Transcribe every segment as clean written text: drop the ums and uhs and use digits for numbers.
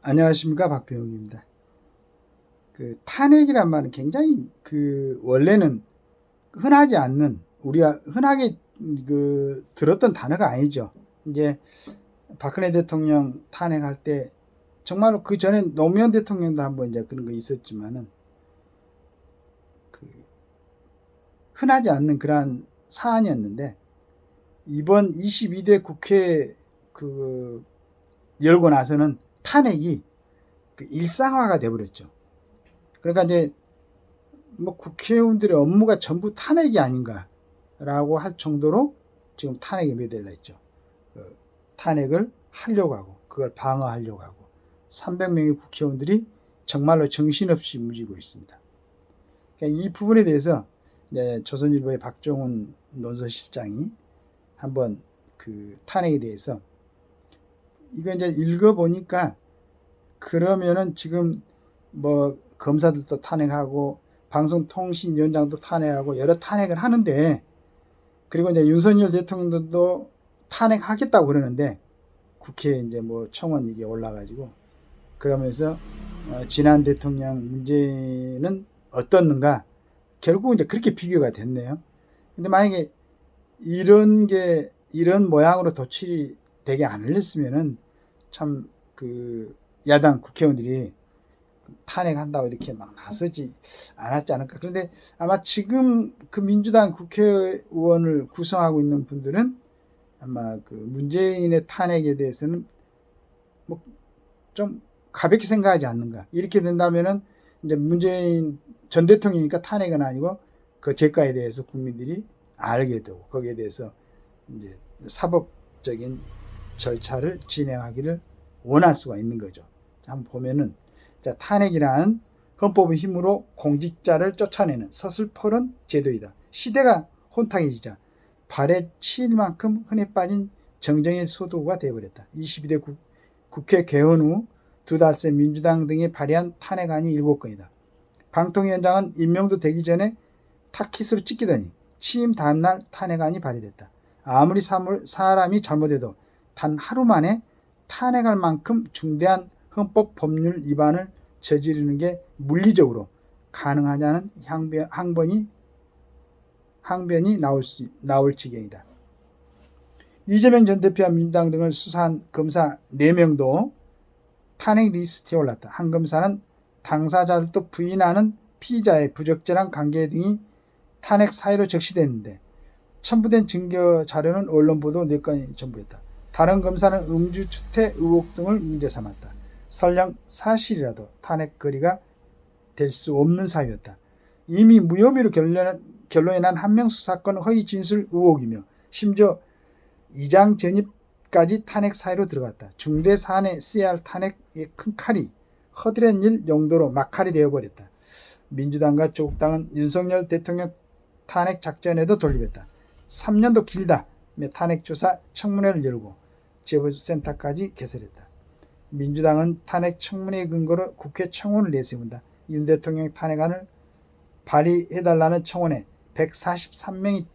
안녕하십니까, 박병욱입니다. 탄핵이란 말은 굉장히 원래는 흔하지 않는, 우리가 흔하게 들었던 단어가 아니죠. 이제 박근혜 대통령 탄핵할 때 정말로 그 전에 노무현 대통령도 한번 이제 그런 거 있었지만은 흔하지 않는 그러한 사안이었는데, 이번 22대 국회 열고 나서는 탄핵이 일상화가 돼버렸죠. 그러니까 이제 뭐 국회의원들의 업무가 전부 탄핵이 아닌가라고 할 정도로 지금 탄핵에 매달려 있죠. 탄핵을 하려고 하고 그걸 방어하려고 하고 300명의 국회의원들이 정말로 정신없이 무지고 있습니다. 그러니까 이 부분에 대해서 조선일보의 박종훈 논설실장이 한번 탄핵에 대해서 이거 이제 읽어보니까, 그러면은 지금 뭐 검사들도 탄핵하고 방송통신위원장도 탄핵하고 여러 탄핵을 하는데, 그리고 이제 윤석열 대통령도 탄핵하겠다고 그러는데 국회에 이제 뭐 청원 이게 올라가지고 그러면서 지난 대통령 문제는 어떻는가, 결국 이제 그렇게 비교가 됐네요. 근데 만약에 이런 모양으로 도출이 되게 안 흘렸으면은 참 야당 국회의원들이 탄핵한다고 이렇게 막 나서지 않았지 않을까. 그런데 아마 지금 민주당 국회의원을 구성하고 있는 분들은 아마 문재인의 탄핵에 대해서는 뭐 좀 가볍게 생각하지 않는가. 이렇게 된다면은 이제 문재인 전 대통령이니까 탄핵은 아니고 그 죄가에 대해서 국민들이 알게 되고 거기에 대해서 이제 사법적인 절차를 진행하기를 원할 수가 있는 거죠. 한번 보면은, 탄핵이란 헌법의 힘으로 공직자를 쫓아내는 서슬퍼런 제도이다. 시대가 혼탁해지자 발에 치일 만큼 흔해 빠진 정쟁의 소도가 되어버렸다. 22대 국회 개헌 후 두 달 새 민주당 등이 발의한 탄핵안이 7건이다. 방통위원장은 임명도 되기 전에 타깃으로 찍히더니 취임 다음날 탄핵안이 발의됐다. 아무리 사람이 잘못해도 단 하루 만에 탄핵할 만큼 중대한 헌법 법률 위반을 저지르는 게 물리적으로 가능하냐는 항변이 나올 지경이다. 이재명 전 대표와 민주당 등을 수사한 검사 4명도 탄핵 리스트에 올랐다. 한 검사는 당사자들도 부인하는 피의자의 부적절한 관계 등이 탄핵 사유로 적시됐는데 첨부된 증거 자료는 언론 보도 4건이 전부였다. 다른 검사는 음주 추태 의혹 등을 문제 삼았다. 설령 사실이라도 탄핵 거리가 될 수 없는 사유였다. 이미 무혐의로 결론이 난 한명수 사건 허위 진술 의혹이며 심지어 이장 전입까지 탄핵 사유로 들어갔다. 중대 사안에 쓰여야 할 탄핵의 큰 칼이 허드렛 일 용도로 막칼이 되어버렸다. 민주당과 조국당은 윤석열 대통령 탄핵 작전에도 돌입했다. 3년도 길다며 탄핵조사 청문회를 열고 제보센터까지 개설했다. 민주당은 탄핵 청문회 근거로 국회 청원을 내세운다. 윤 대통령 탄핵안을 발의해달라는 청원에 143명이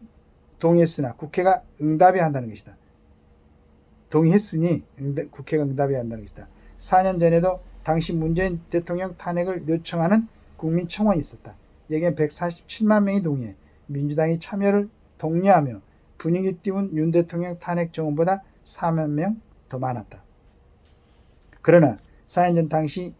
동의했으나 국회가 응답해야 한다는 것이다. 동의했으니 국회가 응답해야 한다는 것이다. 4년 전에도 당시 문재인 대통령 탄핵을 요청하는 국민청원이 있었다. 여기에 147만 명이 동의해 민주당이 참여를 독려하며 분위기 띄운 윤 대통령 탄핵 정원보다 4만 명 더 많았다. 그러나 4년 전 당시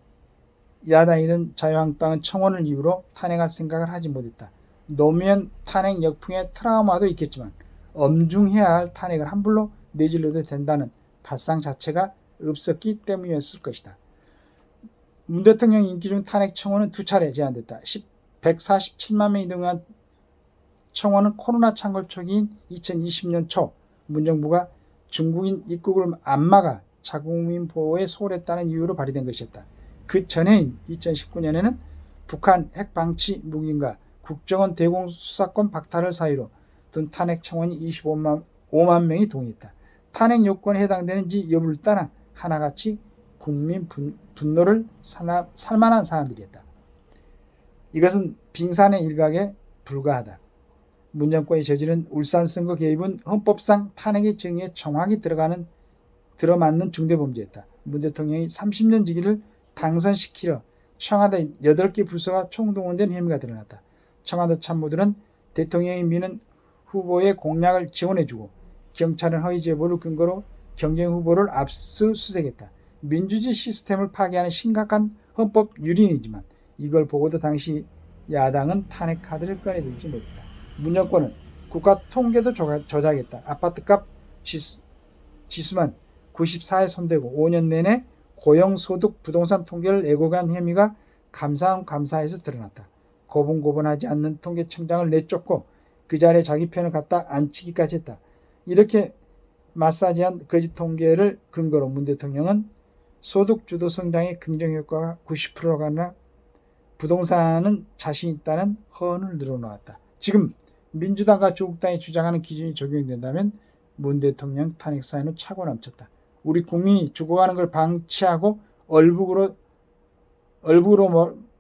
야당이든 자유한국당은 청원을 이유로 탄핵할 생각을 하지 못했다. 노무현 탄핵 역풍의 트라우마도 있겠지만 엄중해야 할 탄핵을 함부로 내질러도 된다는 발상 자체가 없었기 때문이었을 것이다. 문 대통령 임기 중 탄핵 청원은 2차례 제안됐다. 147만 명이 동의한 청원은 코로나 창궐 초기인 2020년 초 문정부가 중국인 입국을 안 막아 자국민 보호에 소홀했다는 이유로 발의된 것이었다. 그 전해인 2019년에는 북한 핵방치 묵인과 국정원 대공수사권 박탈을 사유로 든 탄핵 청원이 25만 명이 동의했다. 탄핵 요건에 해당되는지 여부를 떠나 하나같이 국민 분노를 살만한 사안들이었다. 이것은 빙산의 일각에 불과하다. 문 정권이 저지른 울산 선거 개입은 헌법상 탄핵의 정의에 정확히 들어가는 들어맞는 중대범죄였다. 문 대통령이 30년 직위를 당선시키려 청와대 8개 부서가 총동원된 혐의가 드러났다. 청와대 참모들은 대통령이 미는 후보의 공약을 지원해주고 경찰은 허위 제보를 근거로 경쟁 후보를 압수수색했다. 민주주의 시스템을 파괴하는 심각한 헌법 유린이지만 이걸 보고도 당시 야당은 탄핵 카드를 꺼내들지 못했다. 문 정권은 국가 통계도 조작했다. 아파트값 지수만 94에 손대고 5년 내내 고용소득 부동산 통계를 왜곡한 혐의가 감사에서 드러났다. 고분고분하지 않는 통계청장을 내쫓고 그 자리에 자기 편을 갖다 앉히기까지 했다. 이렇게 마사지한 거짓 통계를 근거로 문 대통령은 소득주도 성장의 긍정효과가 90%가 아니라 부동산은 자신 있다는 허언을 늘어놓았다. 지금 민주당과 조국당이 주장하는 기준이 적용된다면 문 대통령 탄핵 사연은 차고 넘쳤다. 우리 국민이 죽어가는 걸 방치하고 얼북으로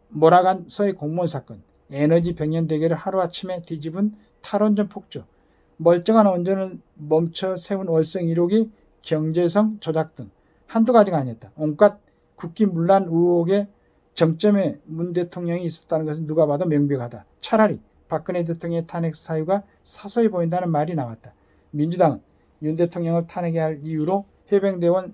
몰아간 서해 공무원 사건, 에너지 백년 대계를 하루아침에 뒤집은 탈원전 폭주, 멀쩡한 원전을 멈춰 세운 월성 1호기 경제성 조작 등 한두 가지가 아니었다. 온갖 국기문란 의혹의 정점에 문 대통령이 있었다는 것은 누가 봐도 명백하다. 차라리 박근혜 대통령의 탄핵 사유가 사소해 보인다는 말이 나왔다. 민주당은 윤 대통령을 탄핵해야 할 이유로 해병대원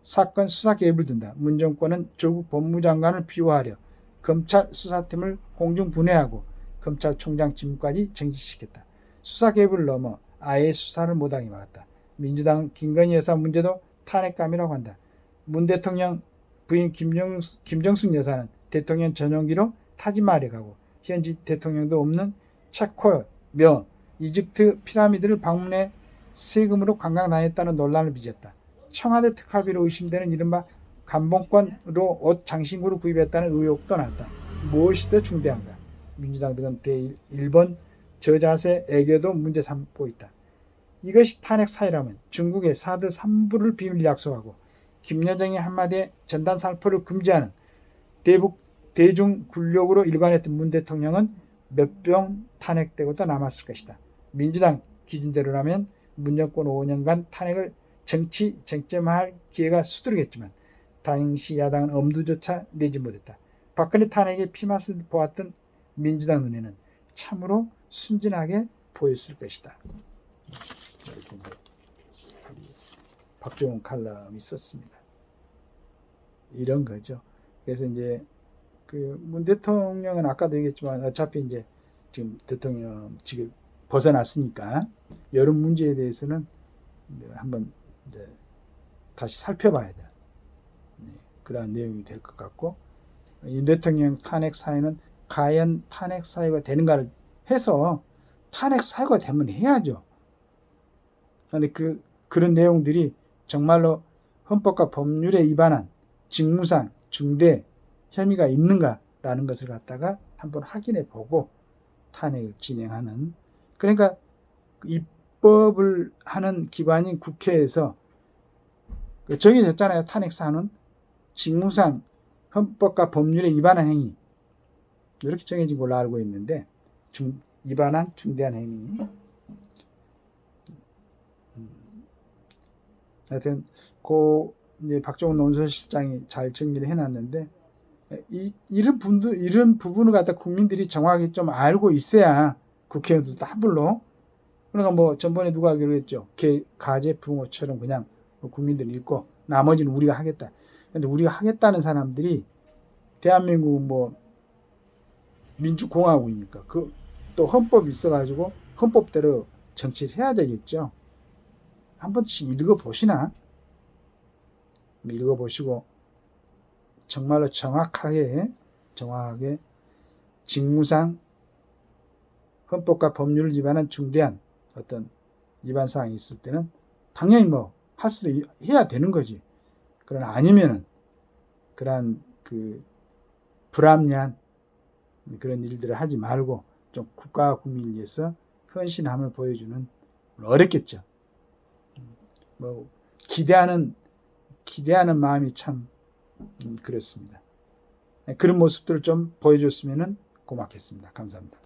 사건 수사 개입을 든다. 문 정권은 조국 법무장관을 비호하려 검찰 수사팀을 공중 분해하고 검찰총장 직무까지 정지시켰다. 수사 개입을 넘어 아예 수사를 못하게 막았다. 민주당은 김건희 여사 문제도 탄핵감이라고 한다. 문 대통령 부인 김정숙 여사는 대통령 전용기로 타지마할에 가고 현지 대통령도 없는 체코, 며, 이집트 피라미드를 방문해 세금으로 관광 다녔다는 논란을 빚었다. 청와대 특활비로 의심되는 이른바 감봉권으로 옷 장신구를 구입했다는 의혹도 나왔다. 무엇이 더 중대한가? 민주당 등은 대일본 저자세 애교도 문제 삼고 있다. 이것이 탄핵 사유라면 중국의 사드 3부를 비밀 약속하고 김여정의 한마디에 전단 살포를 금지하는 대중 굴욕으로 일관했던 문 대통령은 몇 번 탄핵되고도 남았을 것이다. 민주당 기준대로라면 문 정권 5년간 탄핵을 정치 쟁점화할 기회가 수두룩했지만 당시 야당은 엄두조차 내지 못했다. 박근혜 탄핵의 피맛을 보았던 민주당 눈에는 참으로 순진하게 보였을 것이다. 이렇게 박정훈 칼럼이 썼습니다. 이런 거죠. 그래서 이제 그 문 대통령은 아까도 얘기했지만 어차피 이제 지금 대통령직을 벗어났으니까 여러 문제에 대해서는 한번 이제 다시 살펴봐야 돼. 그러한 내용이 될 것 같고, 윤 대통령 탄핵 사유는 과연 탄핵 사유가 되는가를 해서 탄핵 사유가 되면 해야죠. 그런데 그런 내용들이 정말로 헌법과 법률에 위반한 직무상 중대 혐의가 있는가라는 것을 갖다가 한번 확인해 보고 탄핵을 진행하는, 그러니까 입법을 하는 기관인 국회에서 정해졌잖아요. 탄핵 사유는 직무상 헌법과 법률에 위반한 행위, 이렇게 정해진 걸로 알고 있는데 위반한 중대한 행위. 하여튼 이제 박정훈 논설실장이 잘 정리를 해놨는데 이런 부분을 갖다 국민들이 정확하게 좀 알고 있어야 국회의원들도 한불로, 그러니까 뭐 전번에 누가 하기로 했죠. 가제 붕어처럼 그냥 국민들이 읽고 나머지는 우리가 하겠다. 근데 우리가 하겠다는 사람들이 대한민국 뭐 민주공화국이니까 또 헌법이 있어가지고 헌법대로 정치를 해야 되겠죠. 한 번씩 읽어보시나? 읽어보시고 정말로 정확하게 직무상 헌법과 법률을 위반한 중대한 어떤 위반 사항이 있을 때는 당연히 뭐 할 수도 해야 되는 거지. 그러나 아니면은 그러한 불합리한 그런 일들을 하지 말고 좀 국가와 국민을 위해서 헌신함을 보여주는, 어렵겠죠. 뭐 기대하는 마음이 참 그렇습니다. 그런 모습들을 좀 보여줬으면 고맙겠습니다. 감사합니다.